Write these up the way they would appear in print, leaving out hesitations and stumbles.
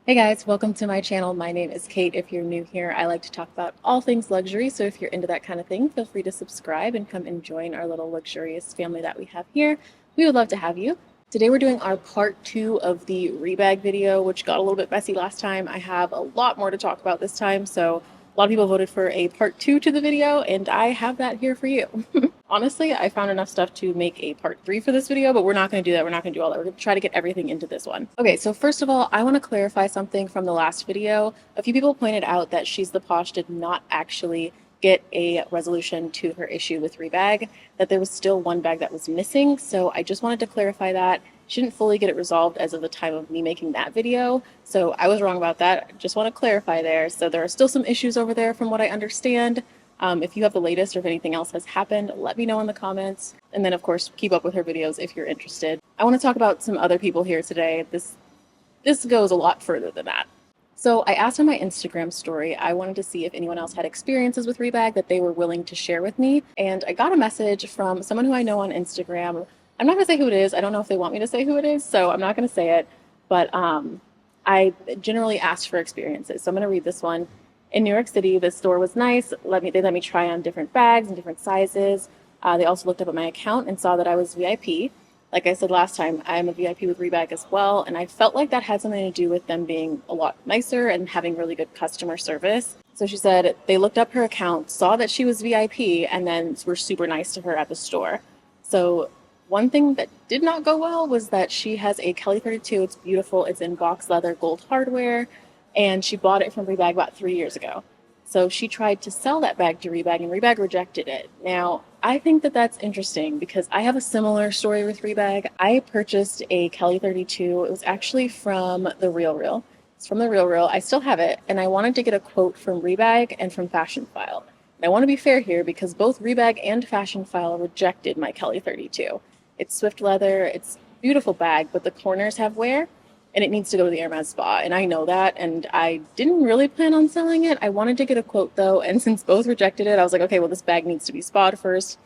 Hey guys, welcome to my channel. My name is Kate. If you're new here, I like to talk about all things luxury. So if you're into that kind of thing, feel free to subscribe and come and join our little luxurious family that we have here. We would love to have you. Today we're doing our part 2 of the Rebag video, which got a little bit messy last time. I have a lot more to talk about this time, so a lot of people voted for a part 2 to the video, and I have that here for you. Honestly, I found enough stuff to make a part 3 for this video, but we're not going to do that. We're not going to do all that. We're going to try to get everything into this one. Okay, so first of all, I want to clarify something from the last video. A few people pointed out that She's the Posh did not actually get a resolution to her issue with Rebag, that there was still one bag that was missing. So I just wanted to clarify that. She didn't fully get it resolved as of the time of me making that video. So I was wrong about that. Just want to clarify there. So there are still some issues over there from what I understand. If you have the latest or if anything else has happened, let me know in the comments. And then, of course, keep up with her videos if you're interested. I want to talk about some other people here today. This goes a lot further than that. So I asked on my Instagram story, I wanted to see if anyone else had experiences with Rebag that they were willing to share with me. And I got a message from someone who I know on Instagram. I'm not going to say who it is. I don't know if they want me to say who it is, so I'm not going to say it. But I generally asked for experiences. So I'm going to read this one. In New York City, the store was nice. They let me try on different bags and different sizes. They also looked up at my account and saw that I was VIP. Like I said last time, I'm a VIP with Rebag as well, and I felt like that had something to do with them being a lot nicer and having really good customer service. So she said they looked up her account, saw that she was VIP, and then were super nice to her at the store. So one thing that did not go well was that she has a Kelly 32. It's beautiful. It's in box leather gold hardware, and she bought it from Rebag about 3 years ago. So she tried to sell that bag to Rebag, and Rebag rejected it. Now, I think that that's interesting because I have a similar story with Rebag. I purchased a Kelly 32. It was actually from the Real Real. It's from the Real Real. I still have it, and I wanted to get a quote from Rebag and from FASHIONPHILE. And I want to be fair here because both Rebag and FASHIONPHILE rejected my Kelly 32. It's swift leather. It's a beautiful bag, but the corners have wear, and it needs to go to the Hermes spa, and I know that, and I didn't really plan on selling it. I wanted to get a quote, though, and since both rejected it, I was like, okay, well, this bag needs to be spa'd first.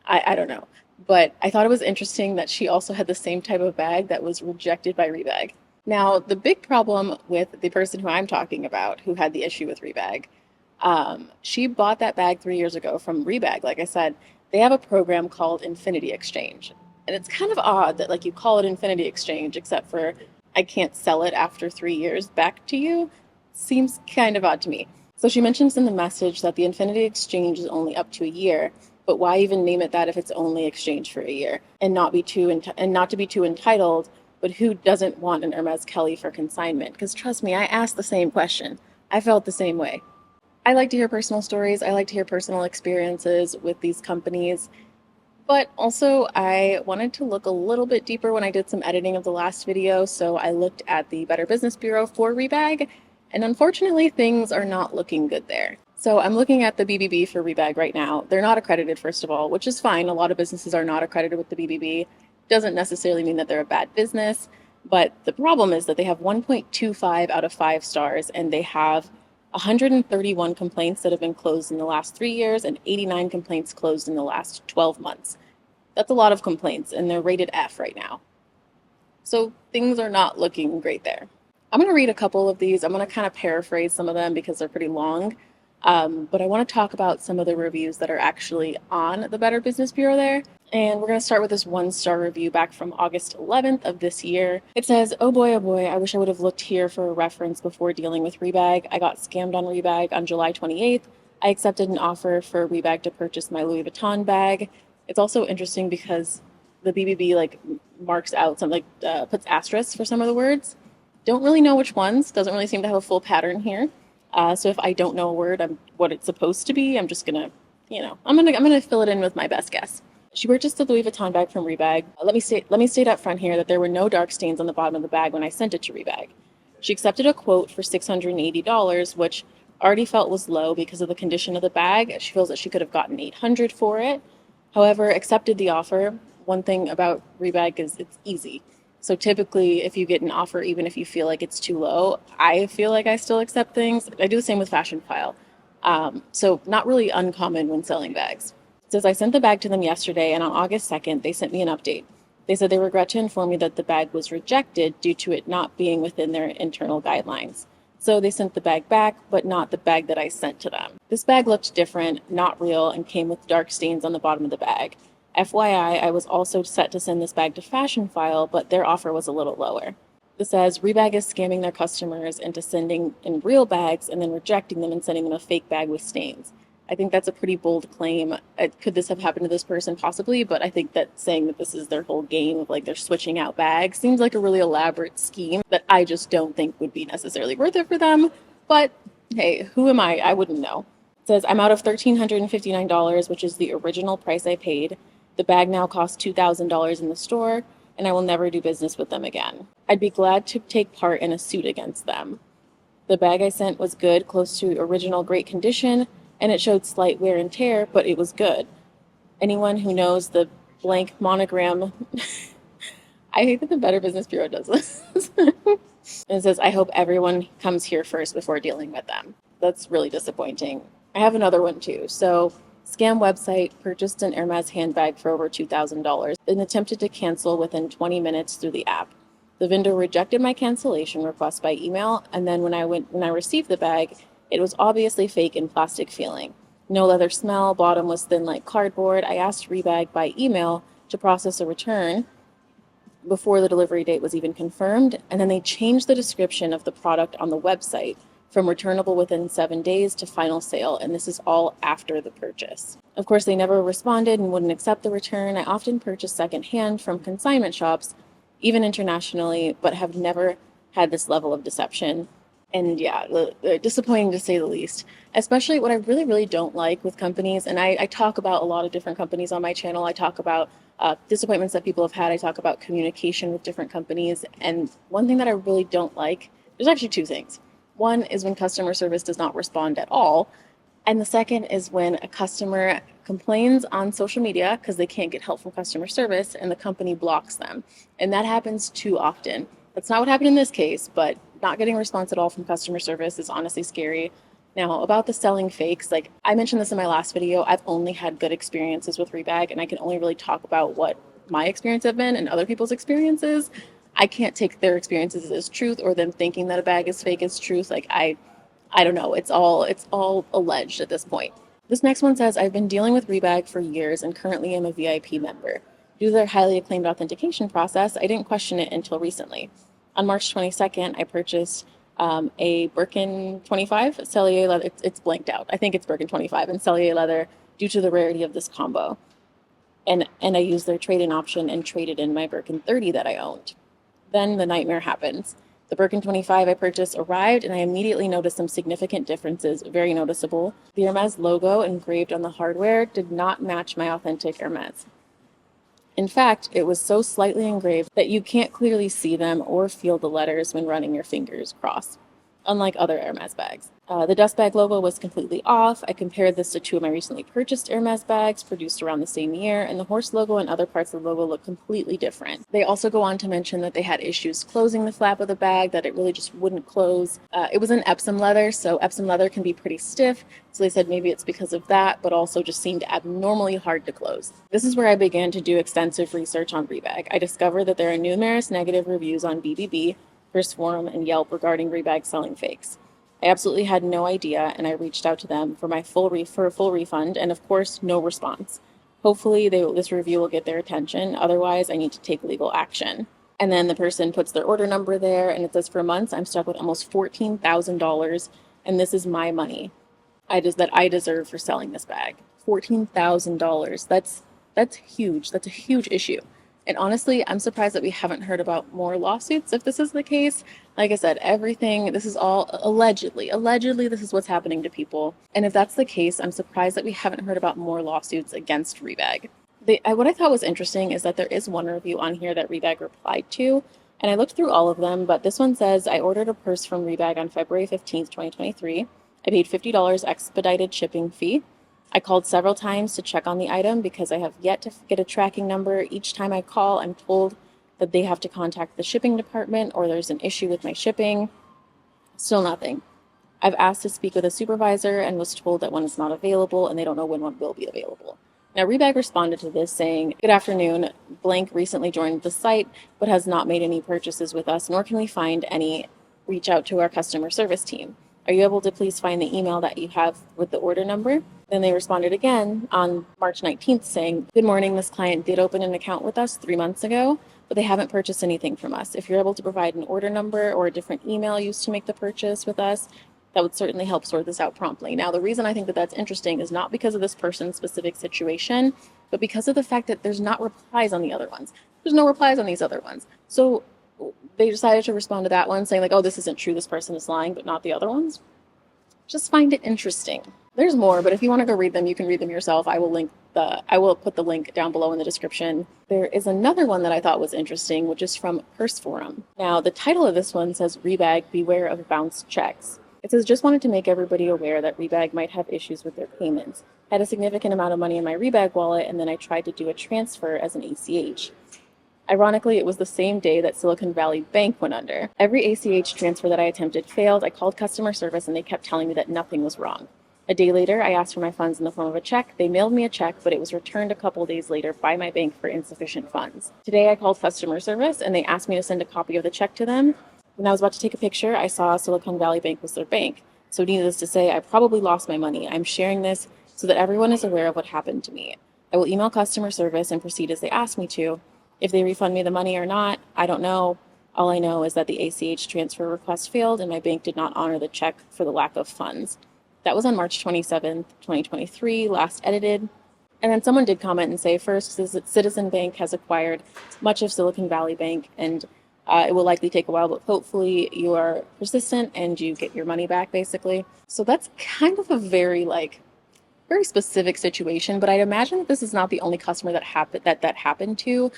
I don't know. But I thought it was interesting that she also had the same type of bag that was rejected by Rebag. Now, the big problem with the person who I'm talking about, who had the issue with Rebag, she bought that bag 3 years ago from Rebag. Like I said, they have a program called Infinity Exchange. And it's kind of odd that, like, you call it Infinity Exchange, except for I can't sell it after 3 years back to you. Seems kind of odd to me. So she mentions in the message that the Infinity Exchange is only up to a year, but why even name it that if it's only exchange for a year and not be too entitled? But who doesn't want an Hermes Kelly for consignment? Because trust me, I asked the same question. I felt the same way. I like to hear personal stories. I like to hear personal experiences with these companies. But also, I wanted to look a little bit deeper when I did some editing of the last video, so I looked at the Better Business Bureau for Rebag, and unfortunately, things are not looking good there. So I'm looking at the BBB for Rebag right now. They're not accredited, first of all, which is fine. A lot of businesses are not accredited with the BBB. Doesn't necessarily mean that they're a bad business, but the problem is that they have 1.25 out of 5 stars, and they have 131 complaints that have been closed in the last 3 years and 89 complaints closed in the last 12 months. That's a lot of complaints, and they're rated F right now. So things are not looking great there. I'm going to read a couple of these. I'm going to kind of paraphrase some of them because they're pretty long. But I want to talk about some of the reviews that are actually on the Better Business Bureau there. And we're going to start with this 1-star review back from August 11th of this year. It says, oh boy, I wish I would have looked here for a reference before dealing with Rebag. I got scammed on Rebag on July 28th. I accepted an offer for Rebag to purchase my Louis Vuitton bag. It's also interesting because the BBB marks out some puts asterisks for some of the words. Don't really know which ones. Doesn't really seem to have a full pattern here. So if I don't know a word, what it's supposed to be, I'm just gonna, I'm gonna fill it in with my best guess. She purchased the Louis Vuitton bag from Rebag. Let me state up front here that there were no dark stains on the bottom of the bag when I sent it to Rebag. She accepted a quote for $680, which already felt was low because of the condition of the bag. She feels that she could have gotten $800 for it. However, accepted the offer. One thing about Rebag is it's easy. So typically, if you get an offer, even if you feel like it's too low, I feel like I still accept things. I do the same with FASHIONPHILE. So not really uncommon when selling bags. It says, I sent the bag to them yesterday, and on August 2nd, they sent me an update. They said they regret to inform you that the bag was rejected due to it not being within their internal guidelines. So they sent the bag back, but not the bag that I sent to them. This bag looked different, not real, and came with dark stains on the bottom of the bag. FYI, I was also set to send this bag to FASHIONPHILE, but their offer was a little lower. It says Rebag is scamming their customers into sending in real bags and then rejecting them and sending them a fake bag with stains. I think that's a pretty bold claim. Could this have happened to this person? Possibly, but I think that saying that this is their whole game of like they're switching out bags seems like a really elaborate scheme that I just don't think would be necessarily worth it for them. But hey, who am I? I wouldn't know. It says I'm out of $1,359, which is the original price I paid. The bag now costs $2,000 in the store, and I will never do business with them again. I'd be glad to take part in a suit against them. The bag I sent was good, close to original great condition, and it showed slight wear and tear, but it was good. Anyone who knows the blank monogram, I hate that the Better Business Bureau does this. It says, I hope everyone comes here first before dealing with them. That's really disappointing. I have another one too. So, scam website purchased an Hermes handbag for over $2,000 and attempted to cancel within 20 minutes through the app. The vendor rejected my cancellation request by email, and then when I received the bag, it was obviously fake and plastic feeling. No leather smell, bottom was thin like cardboard. I asked Rebag by email to process a return before the delivery date was even confirmed, and then they changed the description of the product on the website from returnable within 7 days to final sale, and this is all after the purchase. Of course, they never responded and wouldn't accept the return. I often purchase secondhand from consignment shops, even internationally, but have never had this level of deception. And yeah, disappointing to say the least. Especially what I really, really don't like with companies, and I talk about a lot of different companies on my channel. I talk about disappointments that people have had. I talk about communication with different companies. And one thing that I really don't like, there's actually two things. One is when customer service does not respond at all. And the second is when a customer complains on social media because they can't get help from customer service and the company blocks them. And that happens too often. That's not what happened in this case, but not getting a response at all from customer service is honestly scary. Now, about the selling fakes, like I mentioned this in my last video, I've only had good experiences with Rebag, and I can only really talk about what my experience have been and other people's experiences. I can't take their experiences as truth or them thinking that a bag is fake as truth. Like I don't know. It's all alleged at this point. This next one says, I've been dealing with Rebag for years and currently am a VIP member. Due to their highly acclaimed authentication process, I didn't question it until recently. On March 22nd, I purchased a Birkin 25 Cellier leather. It's blanked out. I think it's Birkin 25 and Cellier leather due to the rarity of this combo. And I used their trade-in option and traded in my Birkin 30 that I owned. Then the nightmare happens. The Birkin 25 I purchased arrived, and I immediately noticed some significant differences, very noticeable. The Hermes logo engraved on the hardware did not match my authentic Hermes. In fact, it was so slightly engraved that you can't clearly see them or feel the letters when running your fingers across, unlike other Hermes bags. The dust bag logo was completely off. I compared this to two of my recently purchased Hermes bags produced around the same year, and the horse logo and other parts of the logo look completely different. They also go on to mention that they had issues closing the flap of the bag, that it really just wouldn't close. It was in Epsom leather, so Epsom leather can be pretty stiff, so they said maybe it's because of that, but also just seemed abnormally hard to close. This is where I began to do extensive research on Rebag. I discovered that there are numerous negative reviews on BBB, purseforum, and Yelp regarding Rebag selling fakes. I absolutely had no idea, and I reached out to them for a full refund, and of course, no response. Hopefully, this review will get their attention. Otherwise, I need to take legal action. And then the person puts their order number there, and it says for months, I'm stuck with almost $14,000, and this is my money that I deserve for selling this bag. $14,000. That's huge. That's a huge issue. And honestly, I'm surprised that we haven't heard about more lawsuits if this is the case. Like I said, this is all allegedly. Allegedly, this is what's happening to people. And if that's the case, I'm surprised that we haven't heard about more lawsuits against Rebag. What I thought was interesting is that there is one review on here that Rebag replied to. And I looked through all of them, but this one says, I ordered a purse from Rebag on February 15th, 2023. I paid $50 expedited shipping fee. I called several times to check on the item because I have yet to get a tracking number. Each time I call, I'm told that they have to contact the shipping department or there's an issue with my shipping. Still nothing. I've asked to speak with a supervisor and was told that one is not available and they don't know when one will be available. Now, Rebag responded to this saying, "Good afternoon. Blank recently joined the site but has not made any purchases with us, nor can we find any. Reach out to our customer service team. Are you able to please find the email that you have with the order number?" Then they responded again on March 19th saying, "Good morning. This client did open an account with us 3 months ago, but they haven't purchased anything from us. If you're able to provide an order number or a different email used to make the purchase with us, that would certainly help sort this out promptly." Now, the reason I think that that's interesting is not because of this person's specific situation, but because of the fact that there's not replies on the other ones. There's no replies on these other ones. So they decided to respond to that one saying like, "Oh, this isn't true. This person is lying," but not the other ones. Just find it interesting. There's more, but if you want to go read them, you can read them yourself. I will put the link down below in the description. There is another one that I thought was interesting, which is from purseforum. Now, the title of this one says, "Rebag, beware of bounced checks." It says, "Just wanted to make everybody aware that Rebag might have issues with their payments. Had a significant amount of money in my Rebag wallet, and then I tried to do a transfer as an ACH. Ironically, it was the same day that Silicon Valley Bank went under. Every ACH transfer that I attempted failed. I called customer service and they kept telling me that nothing was wrong. A day later, I asked for my funds in the form of a check. They mailed me a check, but it was returned a couple days later by my bank for insufficient funds. Today, I called customer service and they asked me to send a copy of the check to them. When I was about to take a picture, I saw Silicon Valley Bank was their bank. So needless to say, I probably lost my money. I'm sharing this so that everyone is aware of what happened to me. I will email customer service and proceed as they ask me to. If they refund me the money or not, I don't know. All I know is that the ACH transfer request failed and my bank did not honor the check for the lack of funds." That was on March 27th, 2023, last edited. And then someone did comment and say, "First, Citizen Bank has acquired much of Silicon Valley Bank, and it will likely take a while, but hopefully you are persistent and you get your money back," basically. So that's kind of a very specific situation, but I'd imagine that this is not the only customer that happened to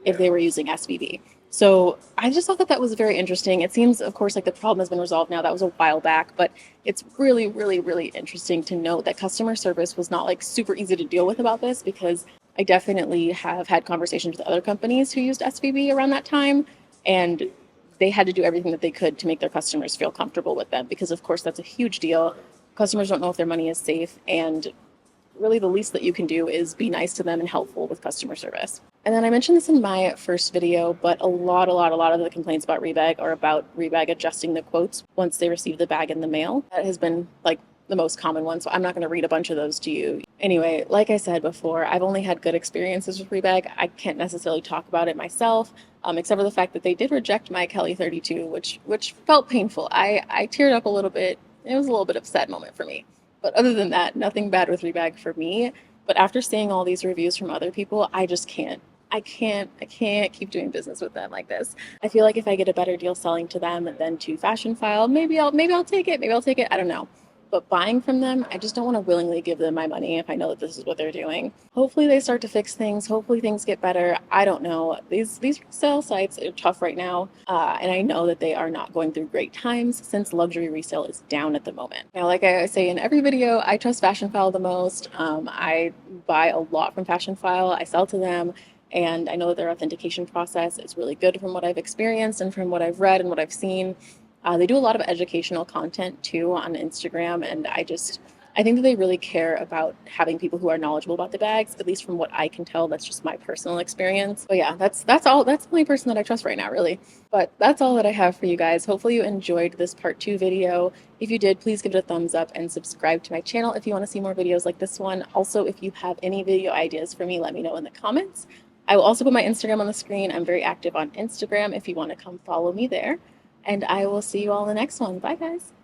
if they were using SVB. So I just thought that that was very interesting. It seems, of course, like the problem has been resolved now. That was a while back, but it's really, really, really interesting to note that customer service was not like super easy to deal with about this, because I definitely have had conversations with other companies who used SVB around that time, and they had to do everything that they could to make their customers feel comfortable with them, because of course that's a huge deal. Customers don't know if their money is safe, and really the least that you can do is be nice to them and helpful with customer service. And then I mentioned this in my first video, but a lot of the complaints about Rebag are about Rebag adjusting the quotes once they receive the bag in the mail. That has been like the most common one, so I'm not going to read a bunch of those to you. Anyway, like I said before, I've only had good experiences with Rebag. I can't necessarily talk about it myself, except for the fact that they did reject my Kelly 32, which felt painful. I teared up a little bit. It was a little bit of a sad moment for me. But other than that, nothing bad with Rebag for me. But after seeing all these reviews from other people, I just can't. I can't keep doing business with them like this. I feel like if I get a better deal selling to them than to FASHIONPHILE, maybe I'll take it. Maybe I'll take it. I don't know. But buying from them, I just don't want to willingly give them my money if I know that this is what they're doing. Hopefully they start to fix things. Hopefully things get better. I don't know. These resale sites are tough right now. And I know that they are not going through great times since luxury resale is down at the moment. Now, like I say in every video, I trust FASHIONPHILE the most. I buy a lot from FASHIONPHILE. I sell to them. And I know that their authentication process is really good from what I've experienced and from what I've read and what I've seen. They do a lot of educational content too on Instagram, and I think that they really care about having people who are knowledgeable about the bags, at least from what I can tell. That's just my personal experience. But yeah, that's all. That's the only person that I trust right now, really. But that's all that I have for you guys. Hopefully you enjoyed this part 2 video. If you did, please give it a thumbs up and subscribe to my channel if you want to see more videos like this one. Also, if you have any video ideas for me, let me know in the comments. I will also put my Instagram on the screen. I'm very active on Instagram if you want to come follow me there. And I will see you all in the next one. Bye, guys.